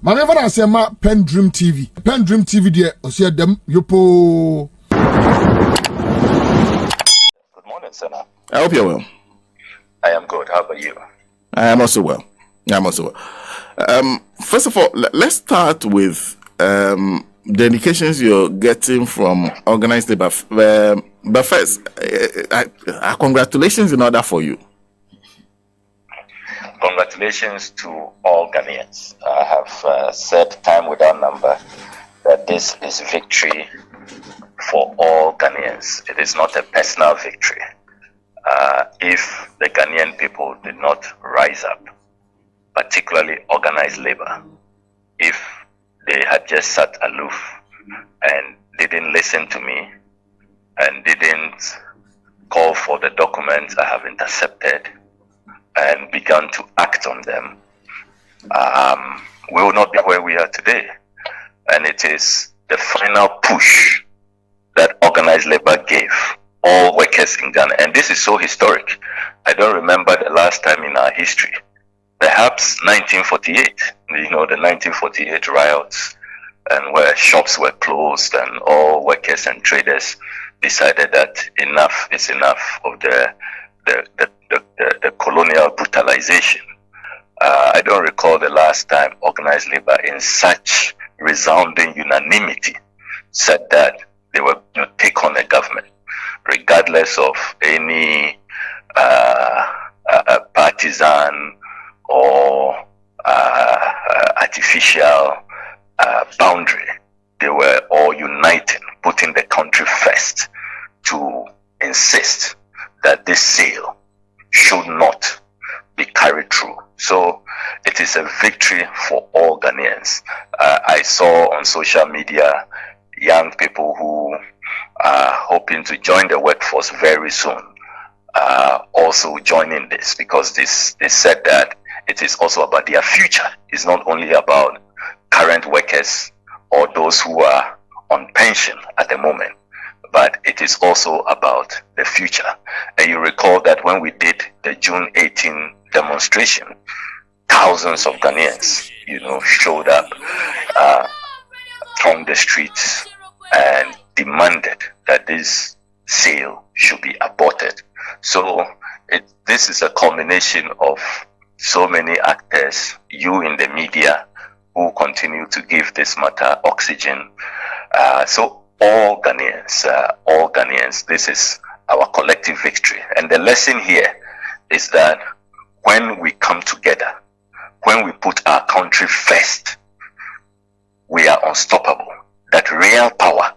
Mame fa na say ma PENDREAM TV. PENDREAM TV there osia dem yopo. Good morning, Senna. I hope you're well. I am good. How about you? I am also well. First of all, let's start with the indications you're getting from organized labor. But first, congratulations in order for you. Congratulations to all Ghanaians. I have said time without number that this is victory for all Ghanaians. It is not a personal victory. If the Ghanaian people did not rise up, particularly organized labor, if they had just sat aloof and didn't listen to me and didn't call for the documents I have intercepted and begun to act on them, we will not be where we are today. And it is the final push that organized labor gave all workers in Ghana. And this is so historic. I don't remember the last time in our history. Perhaps 1948, the 1948 riots, and where shops were closed and all workers and traders decided that enough is enough of the colonial brutalization. I don't recall the last time organized labor in such resounding unanimity said that they were going to take on the government, regardless of any partisan or artificial boundary. They were all uniting, putting the country first to insist that this sale should not be carried through. So it is a victory for all Ghanaians. I saw on social media young people who are hoping to join the workforce very soon also joining this, because they said that it is also about their future. It's not only about current workers or those who are on pension at the moment, but it is also about the future. And you recall that when we did the June 18 demonstration, thousands of Ghanaians, showed up on the streets and demanded that this sale should be aborted. So this is a culmination of so many actors, you in the media, who continue to give this matter oxygen. So all Ghanaians, this is our collective victory. And the lesson here is that when we come together, when we put our country first, we are unstoppable. That real power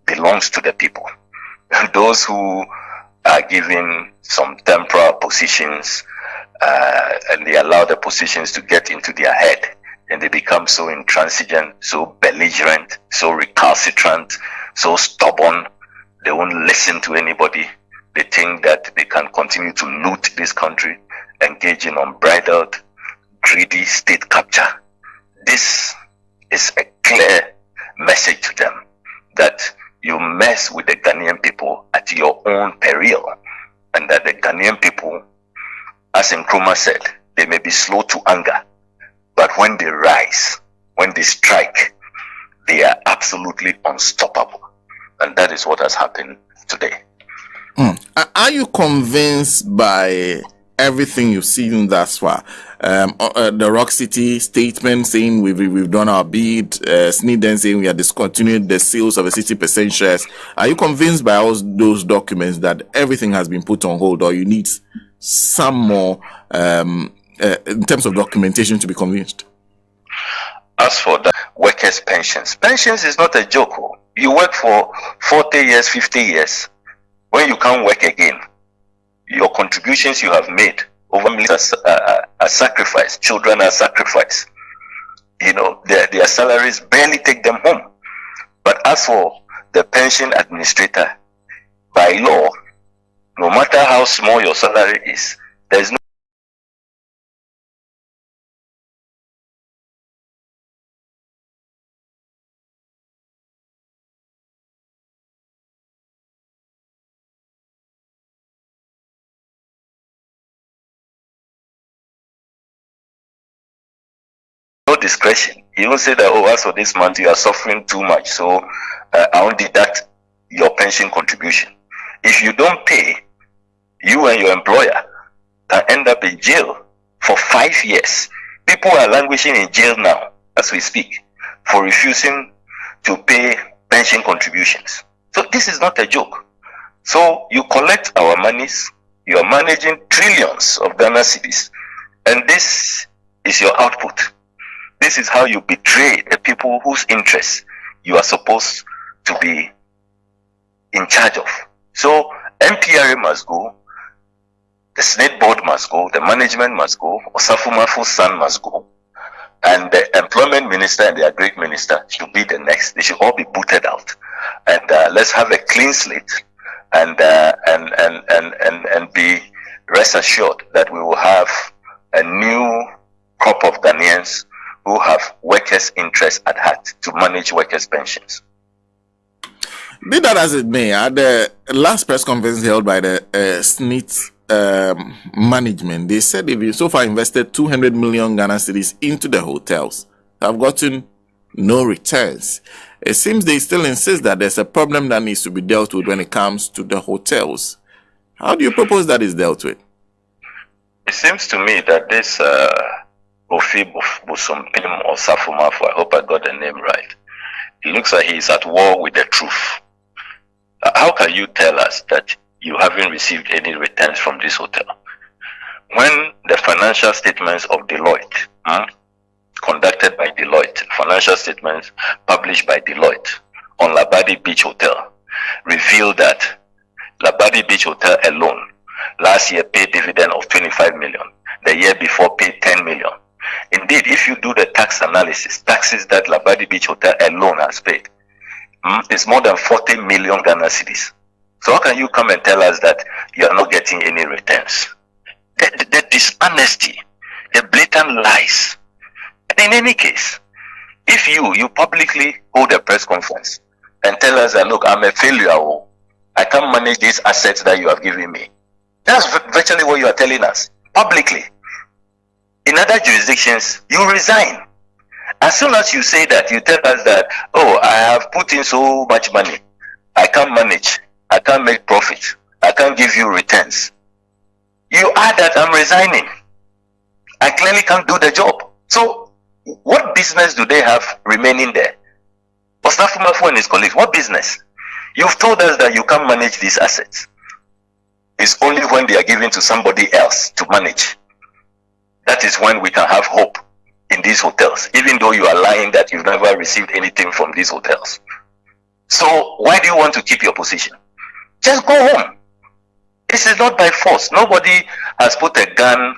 belongs to the people. Those who are given some temporal positions and they allow the positions to get into their head, and they become so intransigent, so belligerent, so recalcitrant, so stubborn. They won't listen to anybody. They think that they can continue to loot this country, engage in unbridled, greedy state capture. This is a clear message to them that you mess with the Ghanaian people at your own peril, and that the Ghanaian people, as Nkrumah said, they may be slow to anger, but when they rise, when they strike, they are absolutely unstoppable. And that is what has happened today. Are you convinced by everything you've seen thus far? The Rock City statement saying we've done our bid, Sneden saying we are discontinuing the sales of the 60% shares. Are you convinced by all those documents that everything has been put on hold, or you need some more in terms of documentation to be convinced? As for the workers' pensions is not a joke. You work for 40 years, 50 years. When you can't work again, your contributions you have made over millions are sacrificed. Children are sacrificed. Their salaries barely take them home. But as for the pension administrator, by law, no matter how small your salary is, there's no discretion. He will say that, oh, as for this month, you are suffering too much, so I won't deduct your pension contribution. If you don't pay, you and your employer can end up in jail for 5 years. People are languishing in jail now, as we speak, for refusing to pay pension contributions. So this is not a joke. So you collect our monies, you are managing trillions of Ghana cedis, and this is your output. This is how you betray the people whose interests you are supposed to be in charge of. So MPRA must go, the Senate board must go, the management must go, Osafumafu's son must go, and the employment minister and the agri minister should be the next. They should all be booted out, and let's have a clean slate, and be rest assured that we will have a new crop of Ghanaians who have workers' interests at heart to manage workers' pensions. Be that as it may, at the last press conference held by the SNIT management, they said they've so far invested 200 million Ghana cedis into the hotels, have gotten no returns. It seems they still insist that there's a problem that needs to be dealt with when it comes to the hotels. How do you propose that is dealt with? It seems to me that this Ofi Busumpim or Safumafu, I hope I got the name right, it looks like he's at war with the truth. How can you tell us that you haven't received any returns from this hotel when the financial statements of Deloitte, conducted by Deloitte, financial statements published by Deloitte on Labadi Beach Hotel, reveal that Labadi Beach Hotel alone last year paid dividend of 25 million, the year before paid 10 million. Indeed, if you do the tax analysis, taxes that Labadi Beach Hotel alone has paid, is more than 40 million Ghana cedis. So how can you come and tell us that you are not getting any returns? The dishonesty, the blatant lies. And in any case, if you publicly hold a press conference and tell us that, look, I'm a failure, I can't manage these assets that you have given me. That's virtually what you are telling us, publicly. In other jurisdictions, you resign. As soon as you say that, you tell us that, oh, I have put in so much money, I can't manage, I can't make profit, I can't give you returns. You add that I'm resigning. I clearly can't do the job. So, what business do they have remaining there? Osafumafu and his colleagues, what business? You've told us that you can't manage these assets. It's only when they are given to somebody else to manage. That is when we can have hope in these hotels, even though you are lying that you've never received anything from these hotels. So why do you want to keep your position? Just go home. This is not by force. Nobody has put a gun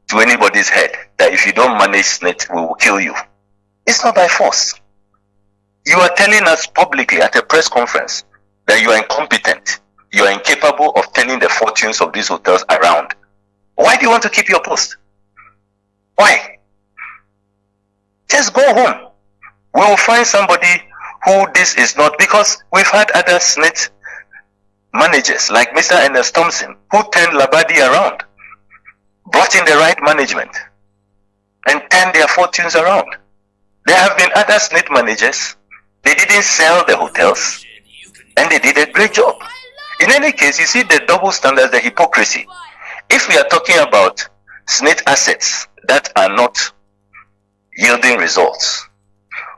to anybody's head that if you don't manage SNIT, we will kill you. It's not by force. You are telling us publicly at a press conference that you are incompetent. You are incapable of turning the fortunes of these hotels around. Why do you want to keep your post? Why? Just go home. We will find somebody who this is not, because we've had other SNIT managers like Mr. Ernest Thompson who turned Labadi around, brought in the right management, and turned their fortunes around. There have been other SNIT managers. They didn't sell the hotels, and they did a great job. In any case, you see the double standards, the hypocrisy. If we are talking about SNIT assets that are not yielding results,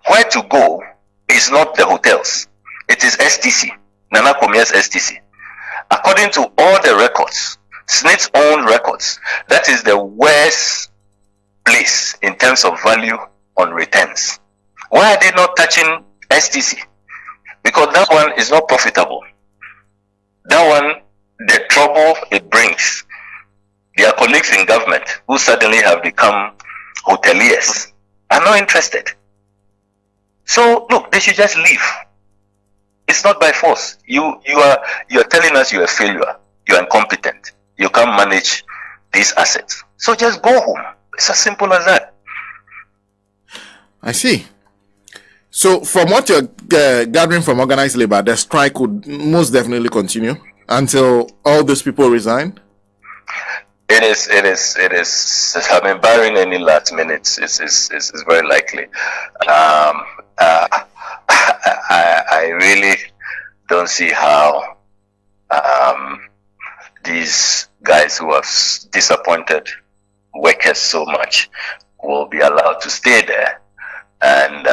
where to go is not the hotels. It is STC, Nana Komia's STC. According to all the records, SNIT's own records, that is the worst place in terms of value on returns. Why are they not touching STC? Because that one is not profitable. That one, the trouble it brings, their colleagues in government who suddenly have become hoteliers are not interested. So look, they should just leave. It's not by force. You are telling us you're a failure, you're incompetent, you can't manage these assets. So just go home. It's as simple as that. I see. So from what you're gathering from organized labor, the strike would most definitely continue until all these people resign? It is. I mean, barring any last minutes, is very likely. I really don't see how these guys who have disappointed workers so much will be allowed to stay there, and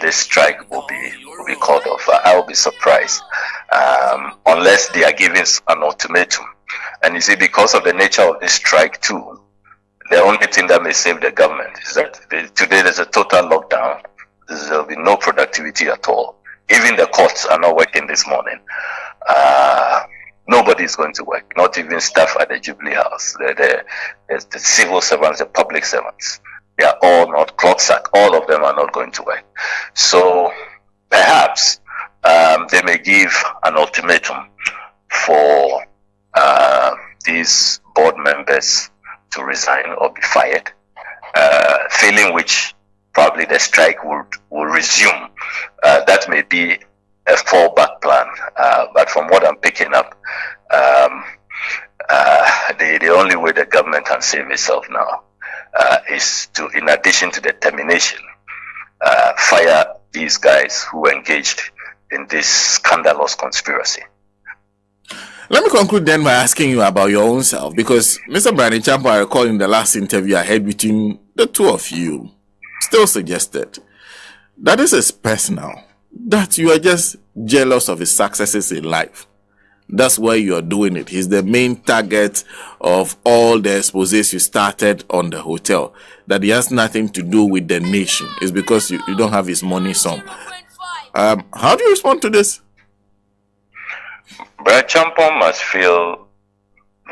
this strike will be called off. I will be surprised unless they are given an ultimatum. And you see, because of the nature of this strike too, the only thing that may save the government is that today there's a total lockdown. There will be no productivity at all. Even the courts are not working this morning. Nobody is going to work, not even staff at the Jubilee House. The civil servants, the public servants, they are all not clock sack. All of them are not going to work. So perhaps they may give an ultimatum for these board members to resign or be fired, failing which probably the strike will resume. That may be a fallback plan, but from what I'm picking up, the only way the government can save itself now is to, in addition to the termination, fire these guys who engaged in this scandalous conspiracy. Let me conclude then by asking you about your own self, because Mr. Brian Champo, I recall in the last interview I had between the two of you, still suggested that this is personal, that you are just jealous of his successes in life. That's why you are doing it. He's the main target of all the exposés you started on the hotel. That he has nothing to do with the nation. It's because you don't have his money some. How do you respond to this? Brad Champon must feel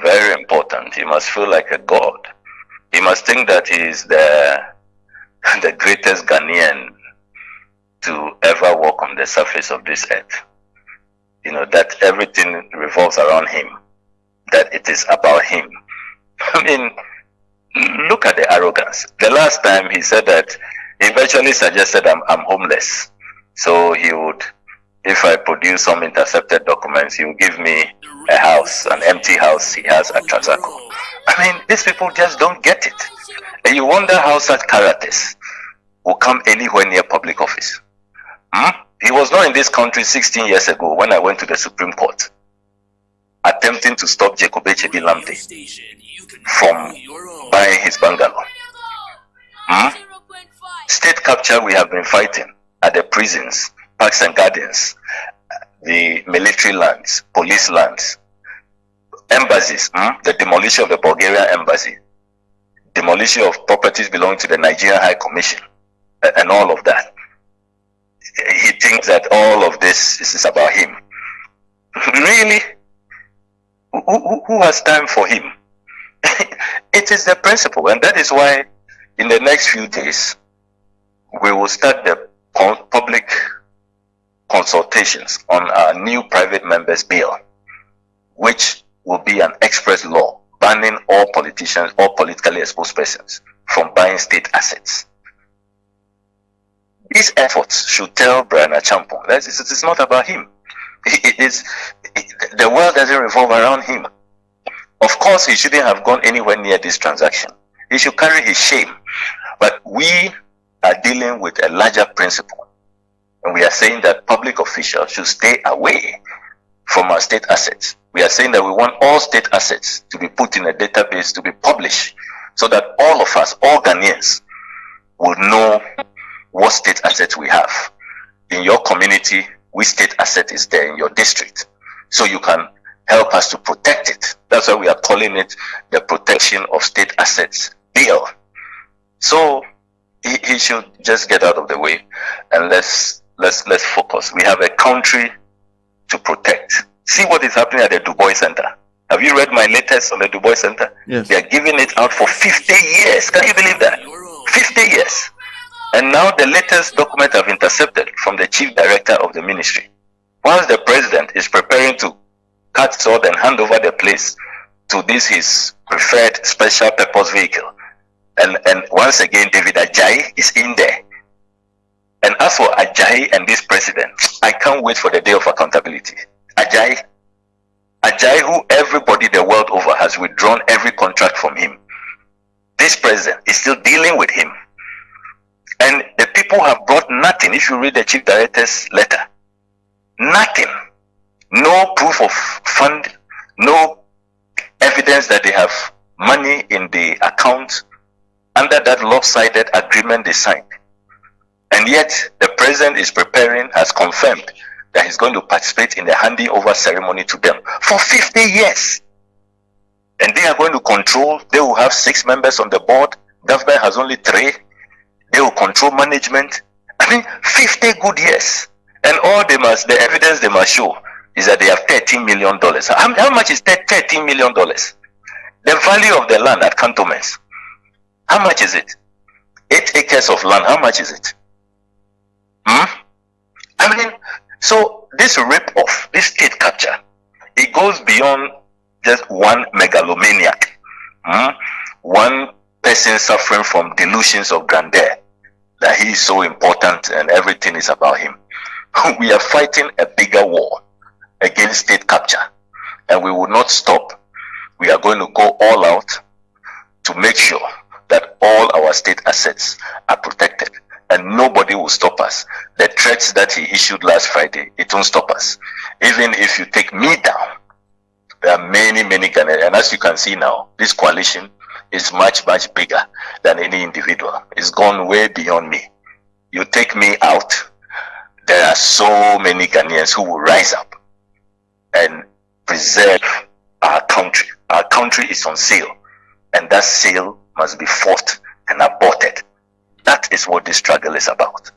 very important. He must feel like a god. He must think that he is the greatest Ghanaian to ever walk on the surface of this earth. You know, that everything revolves around him, that it is about him. I mean, look at the arrogance. The last time he said that, he virtually suggested I'm homeless. So he would, if I produce some intercepted documents, he will give me a house, an empty house he has at Transaco. I mean, these people just don't get it. And you wonder how such characters will come anywhere near public office. He was not in this country 16 years ago when I went to the Supreme Court, attempting to stop Jacob Echedi Lamte from buying his bungalow. State capture we have been fighting at the prisons, parks and gardens, the military lands, police lands, embassies, the demolition of the Bulgarian embassy, demolition of properties belonging to the Nigerian High Commission, and all of that. He thinks that all of this is about him. Really? Who has time for him? It is the principle, and that is why in the next few days we will start the public consultations on our new private members bill, which will be an express law banning all politicians or politically exposed persons from buying state assets. These efforts should tell Brian Achampong that it is not about him. The world doesn't revolve around him. Of course, he shouldn't have gone anywhere near this transaction. He should carry his shame. But we are dealing with a larger principle. And we are saying that public officials should stay away from our state assets. We are saying that we want all state assets to be put in a database to be published so that all of us, all Ghanaians, will know what state assets we have. In your community, which state asset is there in your district? So you can help us to protect it. That's why we are calling it the Protection of State Assets Bill. So he should just get out of the way and let's focus. We have a country to protect. See what is happening at the Dubois Center. Have you read my latest on the Dubois Center? Yes. They are giving it out for 50 years. Can you believe that? 50 years. And now the latest document I've intercepted from the chief director of the ministry. Once the president is preparing to cut sword and hand over the place to this his preferred special purpose vehicle. And once again, David Ajayi is in there. And as for Ajayi and this president, I can't wait for the day of accountability. Ajayi, Ajayi, who everybody the world over has withdrawn every contract from him, this president is still dealing with him. And the people have brought nothing. If you read the chief director's letter, nothing. No proof of fund, no evidence that they have money in the account under that lopsided agreement they signed. And yet the president is preparing, has confirmed that he's going to participate in the handing over ceremony to them for 50 years. And they are going to control. They will have 6 members on the board. Government has only 3. They will control management. I mean, 50 good years. And all they must, the evidence they must show is that they have $13 million. How much is $13 million? The value of the land at cantonments. How much is it? 8 acres of land. How much is it? I mean, so this rip-off, this state capture, it goes beyond just one megalomaniac. One person suffering from delusions of grandeur, that he is so important and everything is about him. We are fighting a bigger war against state capture, and we will not stop. We are going to go all out to make sure that all our state assets are protected, and nobody will stop us. The threats that he issued last Friday, it won't stop us. Even if you take me down, there are many Ghanaians, and as you can see now, this coalition is much bigger than any individual. It's gone way beyond me. You take me out, there are so many Ghanaians who will rise up and preserve our country. Our country is on sale, and that sale must be fought and aborted. That is what this struggle is about.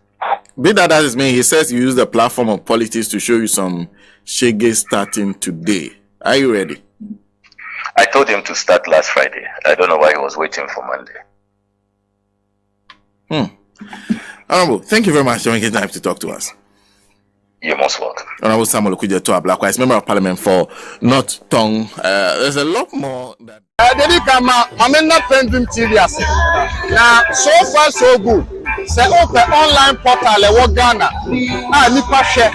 Be that as it may, he says you use the platform of politics to show you some shege starting today. Are you ready? I told him to start last Friday. I don't know why he was waiting for Monday. Honorable, thank you very much for making time to talk to us. You're most welcome. Honorable Samuel Okudzeto Abrakwa is Member of Parliament for North Tongue. There's a lot more that... PENDREAM TV. Now, so far so good. Say open online portal e Ghana. Nipa share,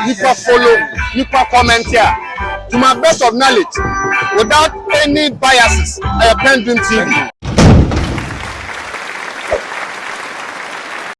nipa follow, nipa comment here. To my best of knowledge, without any biases, PENDREAM TV.